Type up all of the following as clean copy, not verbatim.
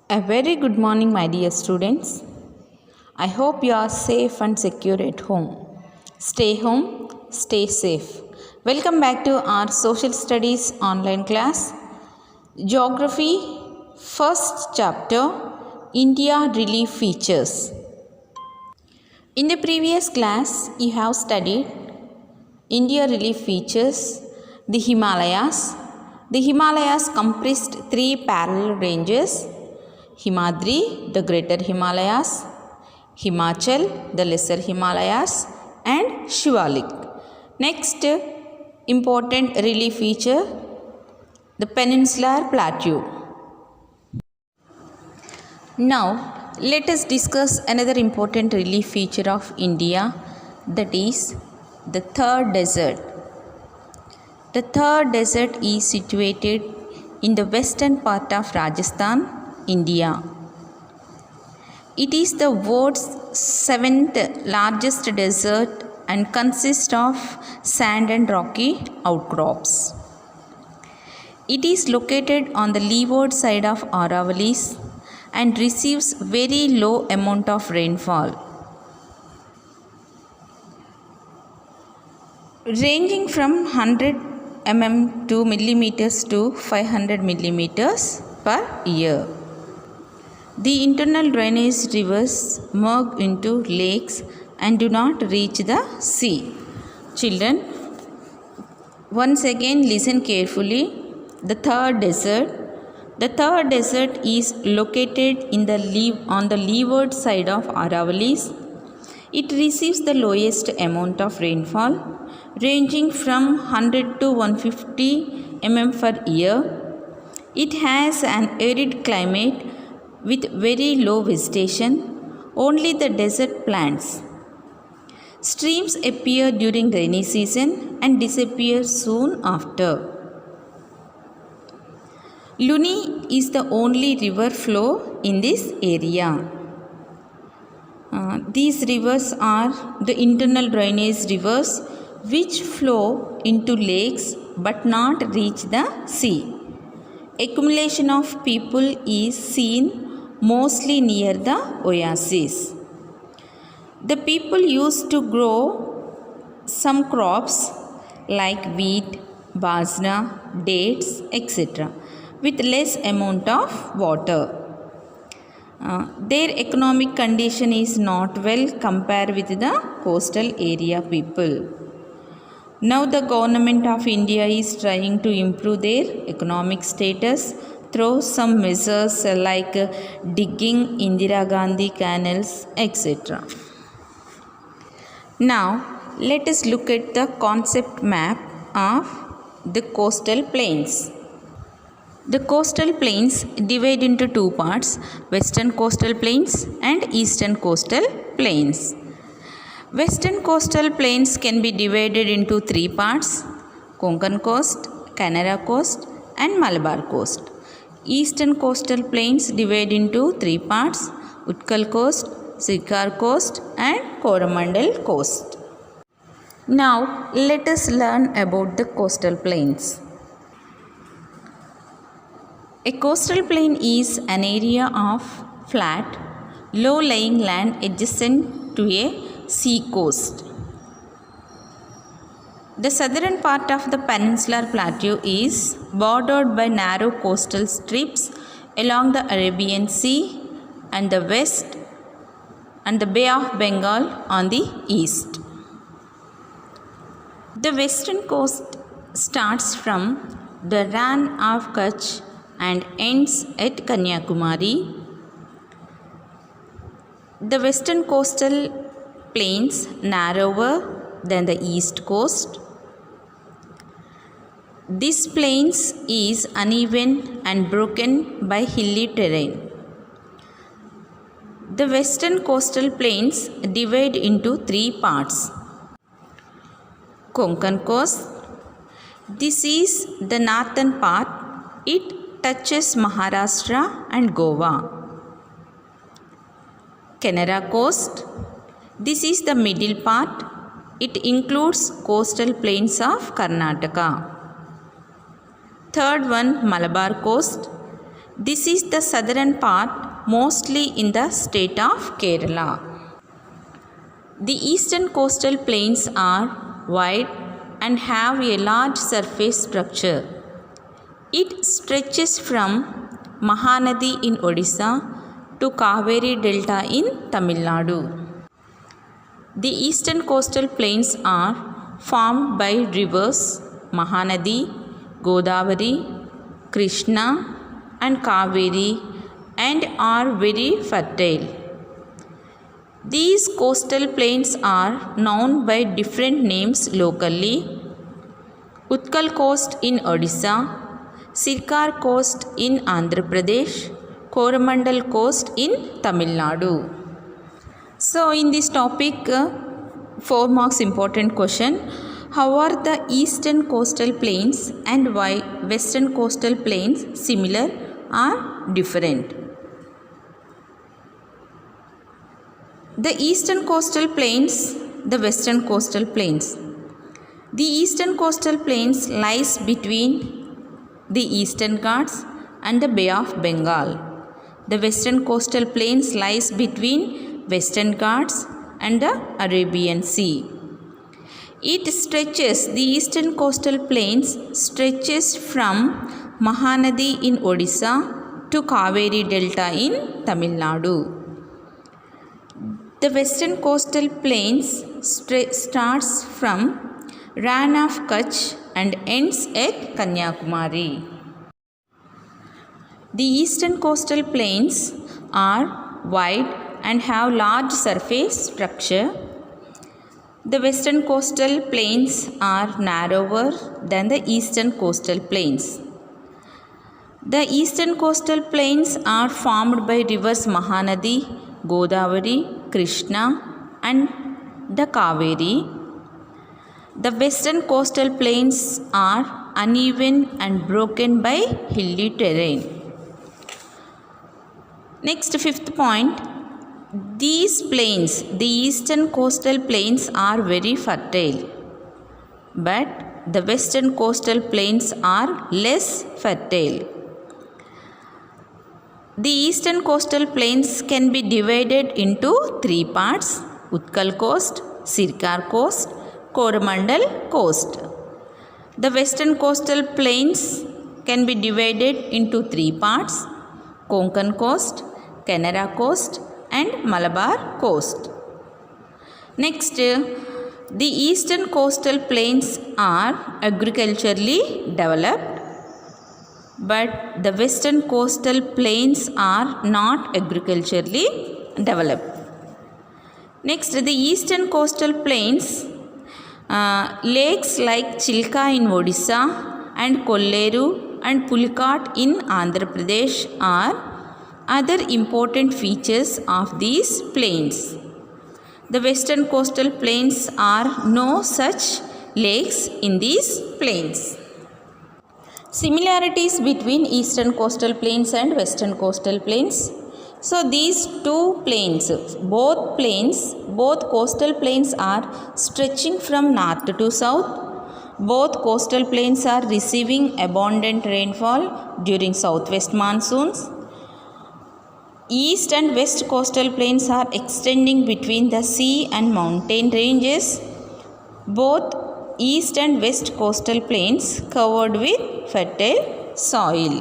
A very good morning, my dear students. I hope you are safe and secure at home. Stay home, stay safe. Welcome back to our social studies online class. Geography, first chapter, India Relief Features. In the previous class, you have studied India Relief Features, the Himalayas. The Himalayas comprised three parallel ranges: Himadri, the Greater Himalayas; Himachal, the Lesser Himalayas; and Shivalik. Next important relief feature, the Peninsular Plateau. Now, let us discuss another important relief feature of India, that is the Thar Desert. The Thar Desert is situated in the western part of Rajasthan, India. It is the world's seventh largest desert and consists of sand and rocky outcrops. It is located on the leeward side of Aravallis and receives very low amount of rainfall, ranging from 100 mm to millimeters to 500 millimeters per year. The internal drainage rivers merge into lakes and do not reach the sea. Children, once again listen carefully. The Thar Desert. The Thar Desert is located on the leeward side of Aravallis. It receives the lowest amount of rainfall, ranging from 100 to 150 mm per year. It has an arid climate with very low vegetation, only the desert plants. Streams appear during rainy season and disappear soon after. Luni is the only river flow in this area. These rivers are the internal drainage rivers which flow into lakes but not reach the sea. Accumulation of people is seen mostly near the oasis. The people used to grow some crops like wheat, bajra, dates, etc. with less amount of water. Their economic condition is not well compared with the coastal area people. Now the government of India is trying to improve their economic status through some measures like digging Indira Gandhi canals, etc. Now let us look at the concept map of the coastal plains. The coastal plains divide into two parts: western coastal plains and eastern coastal plains. Western coastal plains can be divided into three parts: Konkan coast, Canara coast and Malabar coast. Eastern coastal plains divide into three parts: Utkal coast, Sikar coast and Coromandel coast. Now let us learn about the coastal plains. A coastal plain is an area of flat, low-lying land adjacent to a sea coast. The southern part of the Peninsular Plateau is bordered by narrow coastal strips along the Arabian Sea and the west and the Bay of Bengal on the east. The western coast starts from the Rann of Kutch and ends at Kanyakumari. The western coastal plains narrower than the east coast. This plains is uneven and broken by hilly terrain. The western coastal plains divide into three parts. Konkan coast. This is the northern part. It touches Maharashtra and Goa. Canara coast. This is the middle part. It includes coastal plains of Karnataka. Third one, Malabar coast. This is the southern part, mostly in the state of Kerala. The eastern coastal plains are wide and have a large surface structure. It stretches from Mahanadi in Odisha to Kaveri Delta in Tamil Nadu. The eastern coastal plains are formed by rivers Mahanadi, Godavari, Krishna and Kaveri and are very fertile. These coastal plains are known by different names locally: Utkal Coast in Odisha, Sirkar Coast in Andhra Pradesh, Coromandel Coast in Tamil Nadu. So in this topic, 4 marks important question. How are the eastern coastal plains and why western coastal plains similar or different? The eastern coastal plains, the western coastal plains. The eastern coastal plains lies between the Eastern Ghats and the Bay of Bengal. The western coastal plains lies between Western Ghats and the Arabian Sea. The eastern coastal plains stretches from Mahanadi in Odisha to Kaveri Delta in Tamil Nadu. The western coastal plains starts from Rann of Kutch and ends at Kanyakumari. The eastern coastal plains are wide and have large surface structure. The western coastal plains are narrower than the eastern coastal plains. The eastern coastal plains are formed by rivers Mahanadi, Godavari, Krishna and the Kaveri. The western coastal plains are uneven and broken by hilly terrain. Next, 5th point. These plains, the eastern coastal plains, are very fertile, but the western coastal plains are less fertile. The eastern coastal plains can be divided into 3 parts: Utkal Coast, Sirkar Coast, Coromandel Coast. The western coastal plains can be divided into 3 parts: Konkan Coast, Canara Coast and Malabar Coast. Next, the eastern coastal plains are agriculturally developed, but the western coastal plains are not agriculturally developed. Next, the eastern coastal plains, lakes like Chilka in Odisha and Kolleru and Pulicat in Andhra Pradesh are other important features of these plains. The western coastal plains are no such lakes in these plains. Similarities between eastern coastal plains and western coastal plains. So these two plains, both coastal plains are stretching from north to south. Both coastal plains are receiving abundant rainfall during southwest monsoons. East and west coastal plains are extending between the sea and mountain ranges. Both east and west coastal plains covered with fertile soil.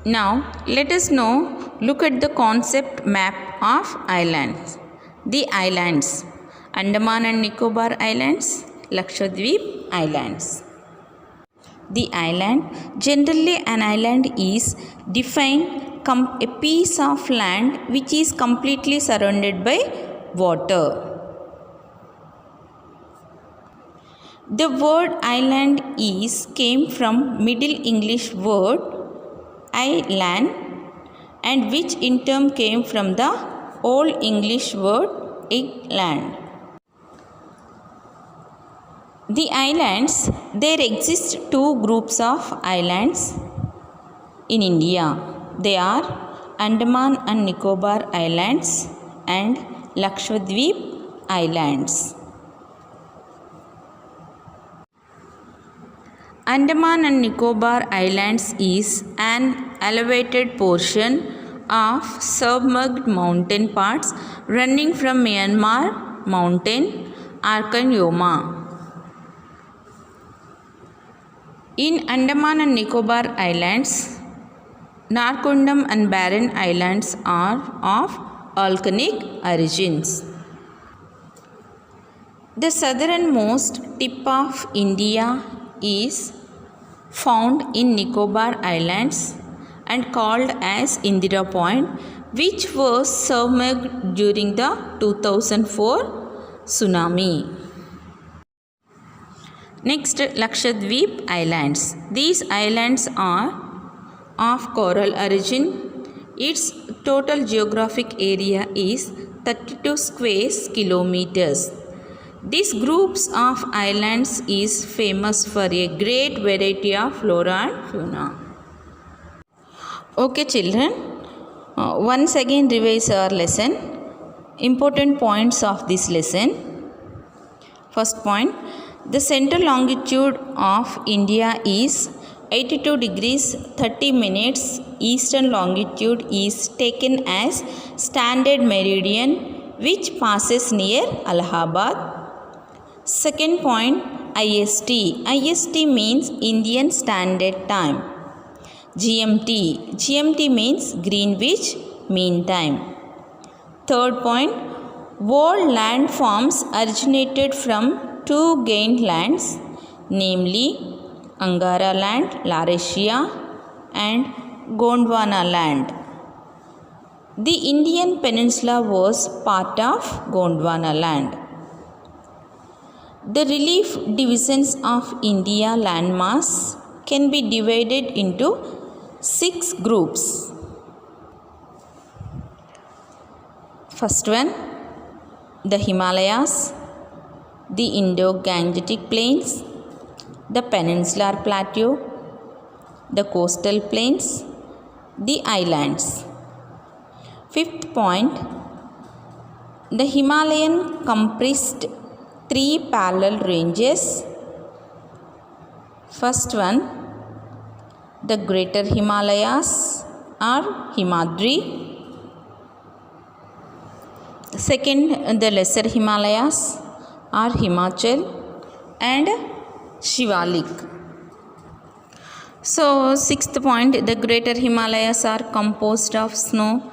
Now let us look at the concept map of islands. The islands: Andaman and Nicobar Islands, Lakshadweep Islands. The island. Generally, an island is defined a piece of land which is completely surrounded by water. The word island came from Middle English word island, and which in turn came from the Old English word eggland. The islands, there exist 2 groups of islands in India. They are Andaman and Nicobar Islands and Lakshadweep Islands. Andaman and Nicobar Islands is an elevated portion of submerged mountain parts running from Myanmar mountain Arkanyoma. In Andaman and Nicobar Islands, Narcondam and Barren Islands are of volcanic origins. The southernmost tip of India is found in Nicobar Islands and called as Indira Point, which was submerged during the 2004 tsunami. Next, Lakshadweep Islands. These islands are of coral origin. Its total geographic area is 32 square kilometers. These groups of islands is famous for a great variety of flora and fauna. Okay children, once again revise our lesson. Important points of this lesson. First point, the central longitude of India is 82 degrees 30 minutes. Eastern longitude is taken as standard meridian which passes near Allahabad. Second point, IST. IST means Indian Standard Time. GMT. GMT means Greenwich Mean Time. Third point, world landforms originated from two gained lands, namely Angara land, Laurasia, and Gondwana land. The Indian peninsula was part of Gondwana land. The relief divisions of India landmass can be divided into 6 groups. First one, the Himalayas, the Indo-Gangetic plains, the peninsular plateau, the coastal plains, the islands. Fifth point, the Himalayan comprised 3 parallel ranges. First one, the Greater Himalayas or Himadri. Second, the Lesser Himalayas or Himachal and Shivalik. So, sixth point, the Greater Himalayas are composed of snow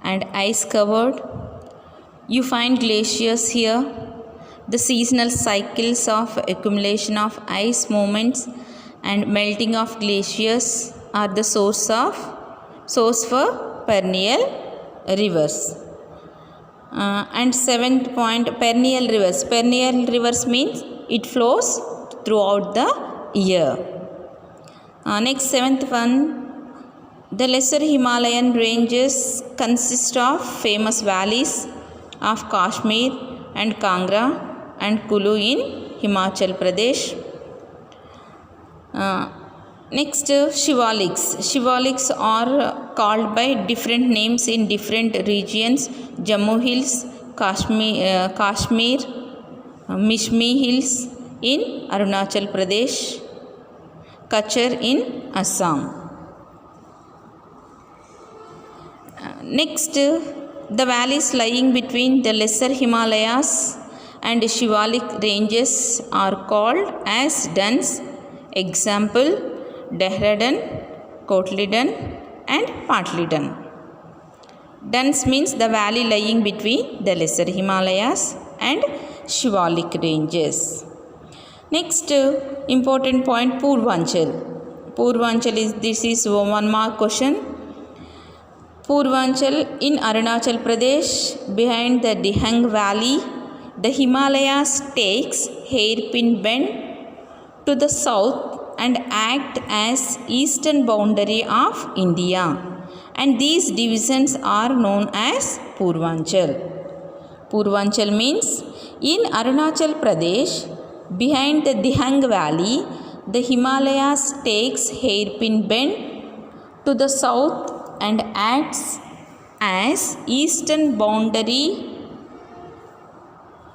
and ice covered. You find glaciers here. The seasonal cycles of accumulation of ice movements and melting of glaciers are the source for perennial rivers. And seventh point, perennial rivers. Perennial rivers means it flows throughout the year. Next, seventh one, the lesser Himalayan ranges consist of famous valleys of Kashmir and Kangra and Kulu in Himachal Pradesh. Next, Shivaliks. Shivaliks are called by different names in different regions. Jammu Hills, Kashmir, Mishmi Hills in Arunachal Pradesh, Kachar in Assam. Next, the valleys lying between the lesser Himalayas and Shivalik ranges are called as duns. Example, Dehradun, Kotlidan and Patlidan. Duns means the valley lying between the lesser Himalayas and Shivalik ranges. Next, important point, Purvanchal. Purvanchal this is 1 mark question. Purvanchal in Arunachal Pradesh, behind the Dihang Valley, the Himalayas takes hairpin bend to the south and act as eastern boundary of India, and these divisions are known as Purvanchal. Purvanchal means in Arunachal Pradesh, behind the Dihang Valley, the Himalayas takes hairpin bend to the south and acts as eastern boundary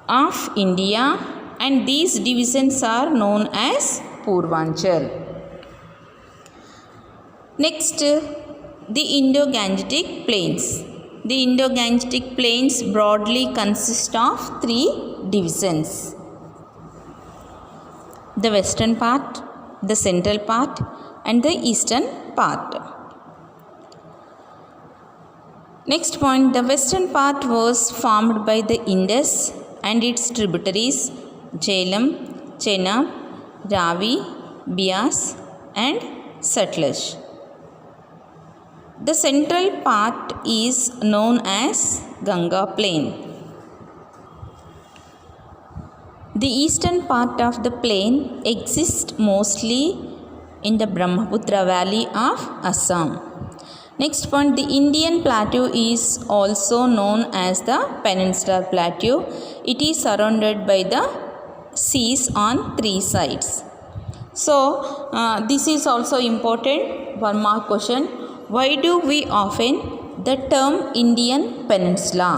of India, and these divisions are known as Purvanchal. Next, the Indo-Gangetic Plains. The Indo-Gangetic Plains broadly consist of 3 divisions: the western part, the central part, and the eastern part. Next point, the western part was formed by the Indus and its tributaries Jhelum, Chenab, Ravi, Beas, and Satluj. The central part is known as Ganga Plain. The eastern part of the plain exists mostly in the Brahmaputra Valley of Assam. Next point, the Indian Plateau is also known as the Peninsular Plateau. It is surrounded by the seas on 3 sides. So, this is also important. One more question. Why do we often the term Indian Peninsula?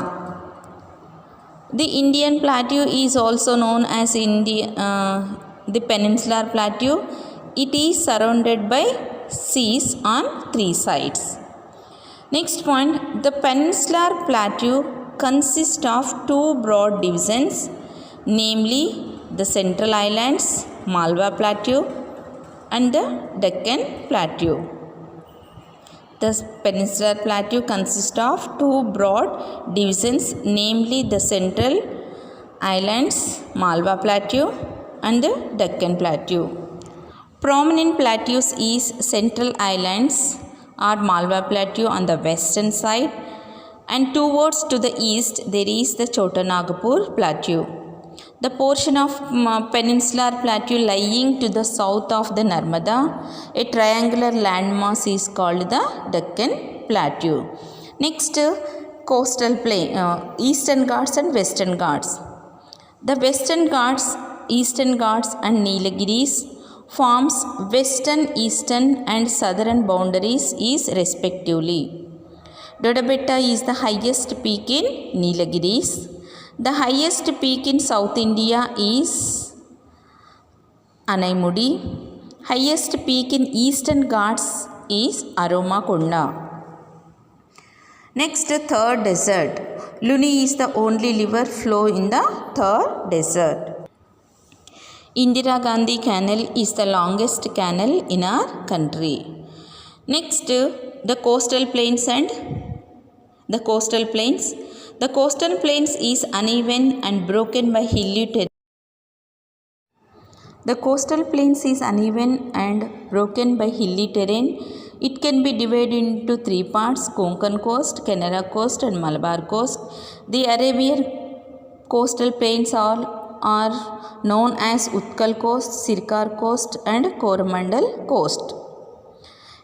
The Indian Plateau is also known as the Peninsular Plateau. It is surrounded by seas on 3 sides. Next point, the Peninsular Plateau consists of 2 broad divisions, namely the Central Islands, Malwa Plateau, and the Deccan Plateau. The Peninsular Plateau consists of 2 broad divisions, namely the Central Islands, Malwa Plateau, and the Deccan Plateau. Prominent plateaus is Central Islands or Malwa Plateau on the western side, and towards to the east there is the Chota Nagpur Plateau. The portion of Peninsular Plateau lying to the south of the Narmada, a triangular landmass, is called the Deccan Plateau. Next, coastal plain, Eastern Ghats and Western Ghats. The Western Ghats, Eastern Ghats and Neelagiris forms western, eastern and southern boundaries is respectively. Dodabetta is the highest peak in Neelagiris. The highest peak in South India is Anaimudi. Highest peak in Eastern Ghats is Aromakonda. Next, Thar Desert. Luni is the only river flow in the Thar Desert. Indira Gandhi Canal is the longest canal in our country. Next, the coastal plains and the coastal plains. The coastal plains is uneven and broken by hilly terrain. The coastal plains is uneven and broken by hilly terrain. It can be divided into 3 parts: Konkan coast, Canara coast, and Malabar coast. The Arabian coastal plains are known as Utkal coast, Sirkar coast, and Coromandel coast.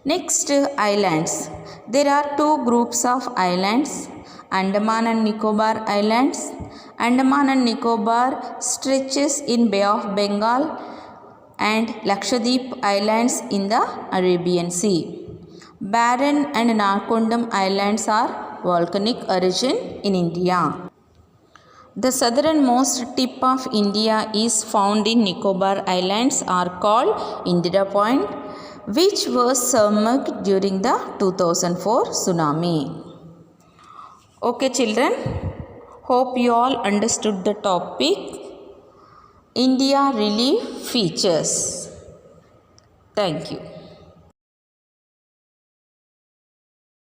Next, islands. There are 2 groups of islands: Andaman and Nicobar Islands. Andaman and Nicobar stretches in Bay of Bengal, and Lakshadweep Islands in the Arabian Sea. Barren and Narkondam Islands are volcanic origin in India. The southernmost tip of India is found in Nicobar Islands, are called Indira Point, which was submerged during the 2004 tsunami. Okay children, hope you all understood the topic India Relief Features. Thank you.